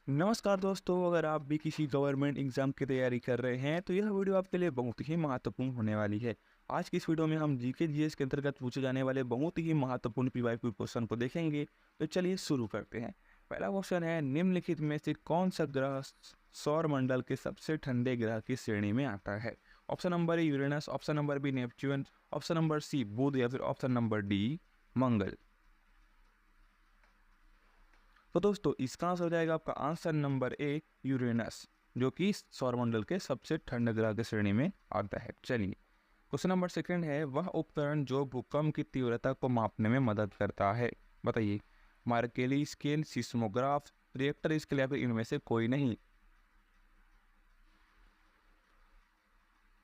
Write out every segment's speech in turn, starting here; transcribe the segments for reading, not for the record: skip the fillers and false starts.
नमस्कार दोस्तों, अगर आप भी किसी गवर्नमेंट एग्जाम की तैयारी कर रहे हैं तो यह वीडियो आपके लिए बहुत ही महत्वपूर्ण होने वाली है। आज की इस वीडियो में हम जीके जीएस के अंतर्गत पूछे जाने वाले बहुत ही महत्वपूर्ण पीवाईक्यू क्वेश्चन को देखेंगे। तो चलिए शुरू करते हैं। पहला क्वेश्चन है, निम्नलिखित में से कौन सा ग्रह सौर मंडल के सबसे ठंडे ग्रह की श्रेणी में आता है? Option number A Uranus, option number B Neptune, option number C Budh या फिर ऑप्शन नंबर डी मंगल। तो दोस्तों इसका आंसर हो जाएगा आपका आंसर नंबर ए यूरेनस, जो कि सौरमंडल के सबसे ठंडे ग्रह की श्रेणी में आता है। चलिए क्वेश्चन नंबर सेकंड है, वह उपकरण जो भूकंप की तीव्रता को मापने में मदद करता है, बताइए। मार्केली स्केल, सिस्मोग्राफ, रिएक्टर स्केल या फिर इनमें से कोई नहीं।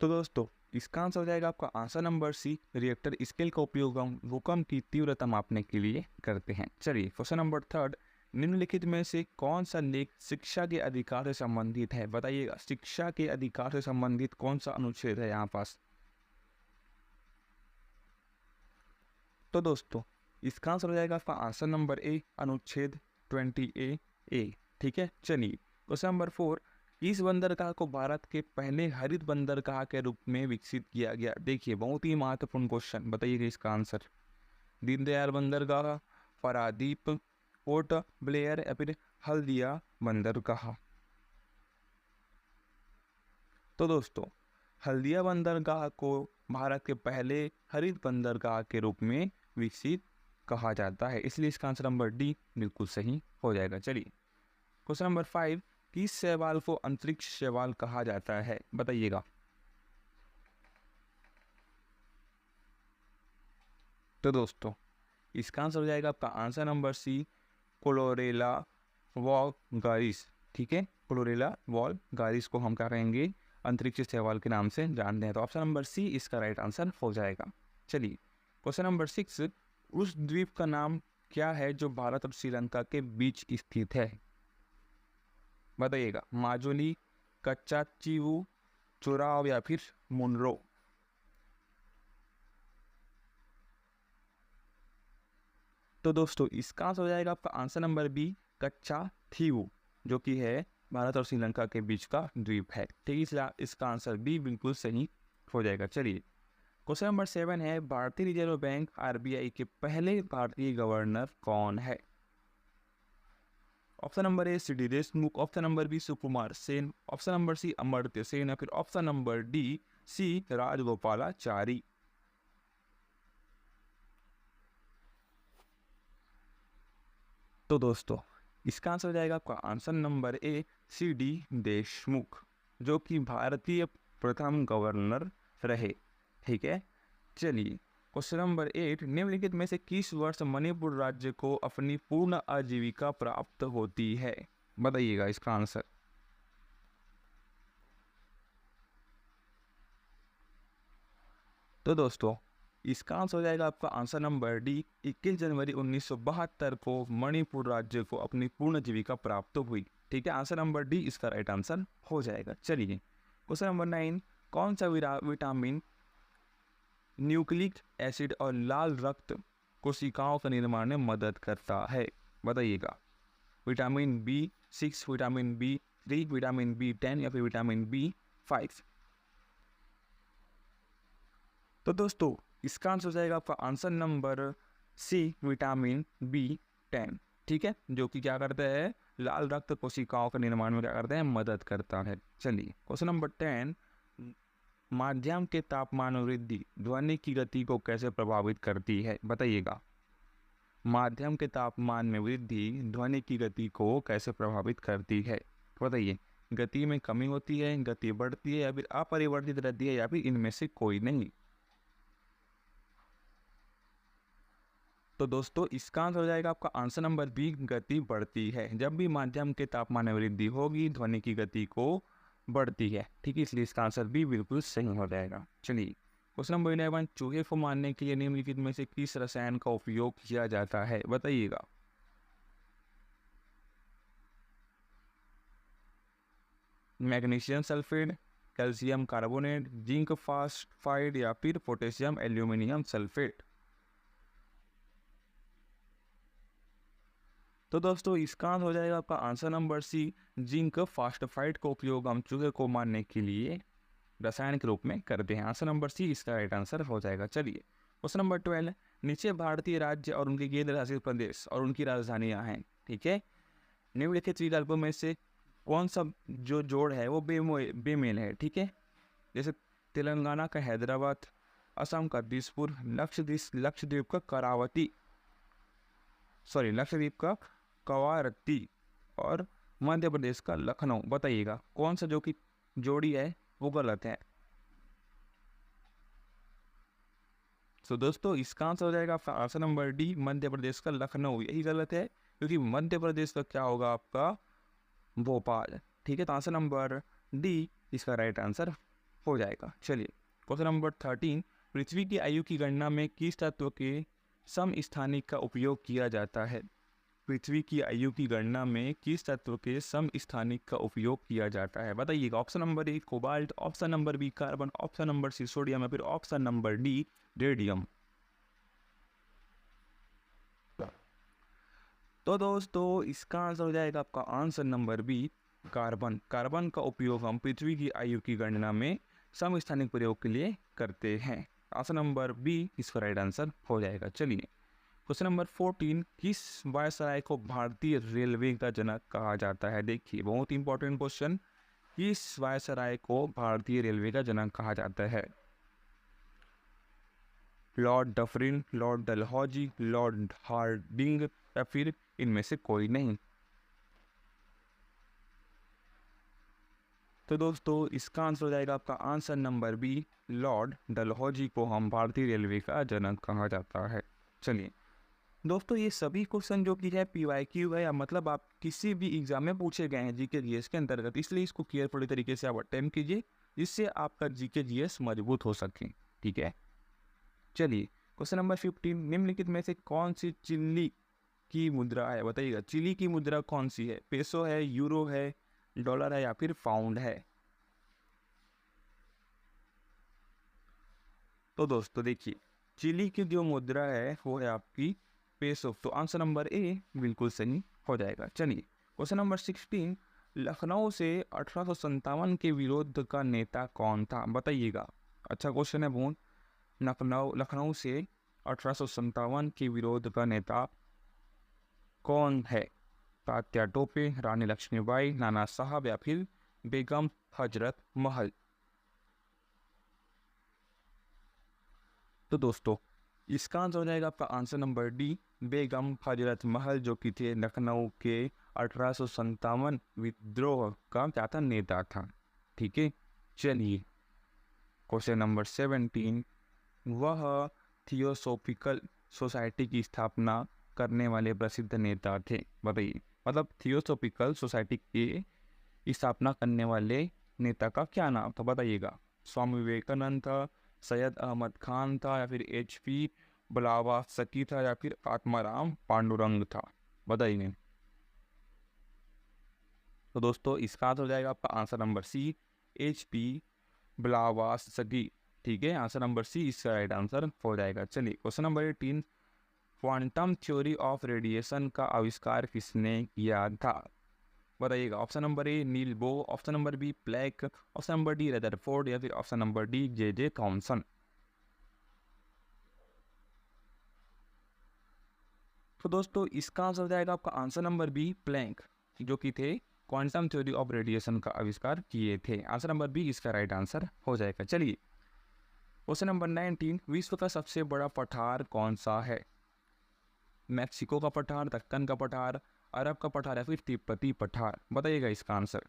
तो दोस्तों इसका आंसर हो जाएगा आपका answer number C, Richter scale का उपयोग हम भूकंप की तीव्रता मापने के लिए करते हैं। चलिए क्वेश्चन नंबर थर्ड, निम्नलिखित में से कौन सा लेख शिक्षा के अधिकार से संबंधित है, बताइएगा। शिक्षा के अधिकार से संबंधित कौन सा अनुच्छेद है यहाँ पास? तो दोस्तों इसका आंसर हो जाएगा आपका आंसर नंबर ए, अनुच्छेद 20A। ठीक है। चलिए क्वेश्चन नंबर फोर, इस बंदरगाह को भारत के पहले हरित बंदरगाह के रूप में विकसित किया गया। देखिए बहुत ही महत्वपूर्ण क्वेश्चन, बताइएगा इसका आंसर। दीनदयाल बंदरगाह, पारादीप, पोर्ट ब्लेयर या फिर हल्दिया बंदरगाह। तो दोस्तों हल्दिया बंदरगाह को भारत के पहले हरित बंदरगाह के रूप में विकसित कहा जाता है, इसलिए इसका आंसर नंबर डी बिल्कुल सही हो जाएगा। चलिए क्वेश्चन नंबर फाइव, किस शैवाल को अंतरिक्ष शैवाल कहा जाता है, बताइएगा। तो दोस्तों इसका आंसर हो जाएगा आपका आंसर नंबर सी, क्लोरेला वॉलगारिस। ठीक है, क्लोरेला वॉलगारिस को हम क्या कहेंगे, अंतरिक्ष शैवाल के नाम से जानते हैं। तो ऑप्शन नंबर सी इसका राइट आंसर हो जाएगा। चलिए क्वेश्चन नंबर सिक्स, उस द्वीप का नाम क्या है जो भारत और श्रीलंका के बीच स्थित है, बताइएगा। माजुली, कच्चाचीवू, चुराव या फिर मुनरो। तो दोस्तों इसका आंसर हो जाएगा आपका आंसर नंबर बी, कच्चा थीवू, जो कि है भारत और श्रीलंका के बीच का द्वीप है। ठीक है, इसलिए इसका आंसर बी बिल्कुल सही हो जाएगा। चलिए क्वेश्चन नंबर सेवन है, भारतीय रिजर्व बैंक आरबीआई के पहले भारतीय गवर्नर कौन है? Option number A C D Deshmukh, option number B Sukumar Sen, option number C Amartya Sen या फिर option number D C Rajagopalachari. तो दोस्तों इसका आंसर हो जाएगा आपका answer number A C D Deshmukh, जो कि भारतीय प्रथम गवर्नर रहे। ठीक है। चलिए क्वेश्चन नंबर एट, निम्नलिखित में से किस वर्ष मणिपुर राज्य को अपनी पूर्ण आजीविका प्राप्त होती है, बताइएगा इसका आंसर। तो दोस्तों इसका आंसर हो जाएगा आपका आंसर नंबर डी, 21 जनवरी 1972 को मणिपुर राज्य को अपनी पूर्ण जीविका प्राप्त हुई। ठीक है, आंसर नंबर डी इसका राइट आंसर हो जाएगा। चलिए क्वेश्चन नंबर नाइन, कौन सा विटामिन न्यूक्लिक एसिड और लाल रक्त कोशिकाओं के निर्माण में मदद करता है, बताइएगा। Vitamin B6, vitamin B3, vitamin B10 या फिर विटामिन B5। तो दोस्तों इसका आंसर हो जाएगा आपका आंसर नंबर सी, विटामिन B10। ठीक है, जो कि क्या करता है, लाल रक्त कोशिकाओं के निर्माण में क्या करता है, मदद करता है। चलिए क्वेश्चन नंबर 10, माध्यम के तापमान वृद्धि ध्वनि की गति को कैसे प्रभावित करती है, बताइएगा। माध्यम के तापमान में वृद्धि ध्वनि की गति को कैसे प्रभावित करती है, बताइए। गति में कमी होती है, गति बढ़ती है या फिर अपरिवर्तित रहती है या फिर इनमें से कोई नहीं। तो दोस्तों इसका आंसर हो जाएगा आपका आंसर नंबर बी, गति बढ़ती है। जब भी माध्यम के तापमान में वृद्धि होगी ध्वनि की गति को बढ़ती है। ठीक है, इसलिए इसका आंसर बी बिल्कुल सही हो जाएगा। चलिए क्वेश्चन नंबर 11, चूहे को मारने के लिए निम्नलिखित में से किस रसायन का उपयोग किया जाता है, बताइएगा। Magnesium sulphate, calcium carbonate, zinc phosphide या फिर पोटेशियम एल्यूमिनियम सल्फेट। तो दोस्तों इसका आंसर हो जाएगा आपका answer number C, zinc phosphide का उपयोग हम चूहे को मारने के लिए रसायन के रूप में करते हैं। आंसर नंबर सी इसका राइट आंसर हो जाएगा। चलिए क्वेश्चन नंबर 12, नीचे भारतीय राज्य और उनके केंद्र शासित प्रदेश और उनकी राजधानियां हैं। ठीक है, निम्नलिखित विकल्पों में से कौन सा जो जोड़ है वो बेमेल है। ठीक है, जैसे तेलंगाना का हैदराबाद, असम का दिसपुर, लक्षद्वीप का लक्षद्वीप का कवारत्ती और मध्य प्रदेश का लखनऊ। बताइएगा कौन सा जो कि जोड़ी है वो गलत है। तो दोस्तों इसका आंसर हो जाएगा आपका answer number D, Madhya Pradesh का लखनऊ। यही गलत है क्योंकि मध्य प्रदेश का क्या होगा आपका भोपाल। ठीक है, तो आंसर नंबर डी इसका राइट आंसर हो जाएगा। चलिए क्वेश्चन नंबर 13, पृथ्वी की आयु की गणना में किस तत्व के समस्थानिक का उपयोग किया जाता है। पृथ्वी की आयु की गणना में किस तत्व के समस्थानिक का उपयोग किया जाता है। बताइएगा। Option number A cobalt, option number B carbon, option number C sodium या फिर ऑप्शन नंबर डी रेडियम। तो दोस्तों इसका आंसर हो जाएगा आपका answer number B carbon. Carbon का उपयोग हम पृथ्वी की आयु की गणना में समस्थानिक प्रयोग के लिए करते हैं। आंसर नंबर बी इसका राइट आंसर हो जाएगा। चलिए क्वेश्चन नंबर 14, किस वायसराय को भारतीय रेलवे का जनक कहा जाता है। देखिए बहुत इंपॉर्टेंट क्वेश्चन, किस वायसराय को भारतीय रेलवे का जनक कहा जाता है। Lord Dufferin, Lord Dalhousie, Lord Hardinge या फिर इनमें से कोई नहीं। तो दोस्तों इसका आंसर हो जाएगा आपका answer number B, Lord Dalhousie को हम भारतीय रेलवे का जनक कहा जाता है। चलिए दोस्तों ये सभी क्वेश्चन जो कि है PYQ है, या मतलब आप किसी भी एग्जाम में पूछे गए हैं जीके जीएस के अंतर्गत, इसलिए इसको केयरफुली तरीके से आप अटेम्प्ट कीजिए जिससे आपका जीके जीएस मजबूत हो सके। ठीक है, चलिए क्वेश्चन नंबर 15, निम्नलिखित में से कौन सी चिली की मुद्रा है। बताइएगा चिली की मुद्रा कौन सी है। पेसो है, यूरो है, डॉलर है या फिर पाउंड है। तो दोस्तों देखिए चिली की जो मुद्रा है वो है आपकी पेसो। तो आंसर नंबर ए बिल्कुल सही हो जाएगा। चलिए क्वेश्चन नंबर 16, लखनऊ से 1857 के विरोध का नेता कौन था। बताइएगा, अच्छा क्वेश्चन है बहुत। लखनऊ से 1857 के विरोध का नेता कौन है। तात्या टोपे, रानी लक्ष्मीबाई, नाना साहब या फिर बेगम हजरत महल। तो दोस्तों इसका आंसर हो जाएगा आपका answer number D, Begum Hazrat Mahal, जो कि थे लखनऊ के 1857 विद्रोह का क्या था, नेता था। ठीक है, चलिए क्वेश्चन नंबर 17, वह थियोसॉफिकल सोसाइटी की स्थापना करने वाले प्रसिद्ध नेता थे। बताइए, मतलब थियोसॉफिकल सोसाइटी की स्थापना करने वाले नेता का क्या नाम था। बताइएगा, स्वामी विवेकानंद था, सैयद अहमद खान था या फिर HP ब्लावात्स्की था या फिर आत्माराम पांडुरंग था। बताइए। तो दोस्तों इसका आंसर हो जाएगा आपका answer number C, HP Blavatsky. ठीक है, आंसर नंबर सी इसका राइट आंसर हो जाएगा। चलिए question number 18, quantum theory of radiation का आविष्कार किसने किया था। बताइएगा, option number A Niels Bohr, option number B Planck, option number D Rutherford या फिर option number D JJ Thomson. तो दोस्तों इसका आंसर हो जाएगा आपका आंसर नंबर बी प्लैंक, जो कि थे क्वांटम थ्योरी ऑफ रेडिएशन का आविष्कार किए थे। आंसर नंबर बी इसका राइट आंसर हो जाएगा। चलिए क्वेश्चन नंबर 19, विश्व का सबसे बड़ा पठार कौन सा है। मैक्सिको का पठार, दक्कन का पठार, अरब का पठार या फिर तिब्बती पठार। बताइएगा इसका आंसर।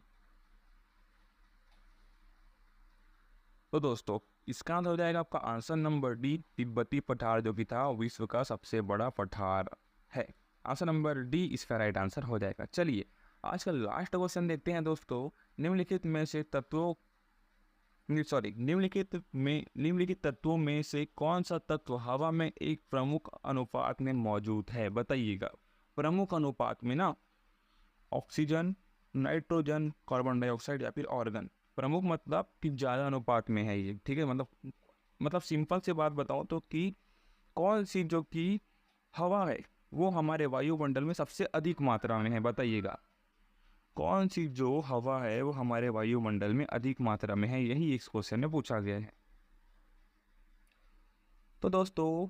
तो दोस्तों इसका आंसर हो जाएगा आपका आंसर नंबर डी, तिब्बती पठार, जो कि था विश्व का सबसे बड़ा पठार है। आंसर नंबर डी इसका राइट आंसर हो जाएगा। चलिए आज का लास्ट क्वेश्चन देखते हैं दोस्तों, निम्नलिखित तत्वों में से कौन सा तत्व हवा में एक प्रमुख अनुपात में मौजूद है। बताइएगा, प्रमुख अनुपात में ना, ऑक्सीजन, नाइट्रोजन, कार्बन डाइऑक्साइड या फिर ऑर्गन। प्रमुख मतलब कि ज़्यादा अनुपात में है ये। ठीक है, मतलब सिंपल से बात बताऊं तो कि कौन सी जो कि हवा है वो हमारे वायुमंडल में सबसे अधिक मात्रा में है? बताइएगा कौन सी जो हवा है वो हमारे वायुमंडल में अधिक मात्रा में है, यही इस क्वेश्चन में पूछा गया है। तो दोस्तों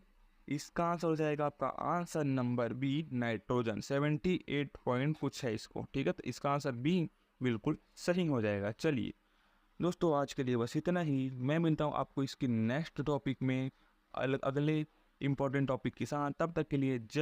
इसका आंसर हो जाएगा आपका answer number B, nitrogen. 78 point कुछ है इसको, ठीक है, तो इसका आंसर बी बिल्कुल सही हो जाएगा। चलिए दोस्तों आज के लिए बस इतना ही। मैं मिलता हूँ आपको इसकी नेक्स्ट टॉपिक में अगले इंपॉर्टेंट टॉपिक के साथ। तब तक के लिए जय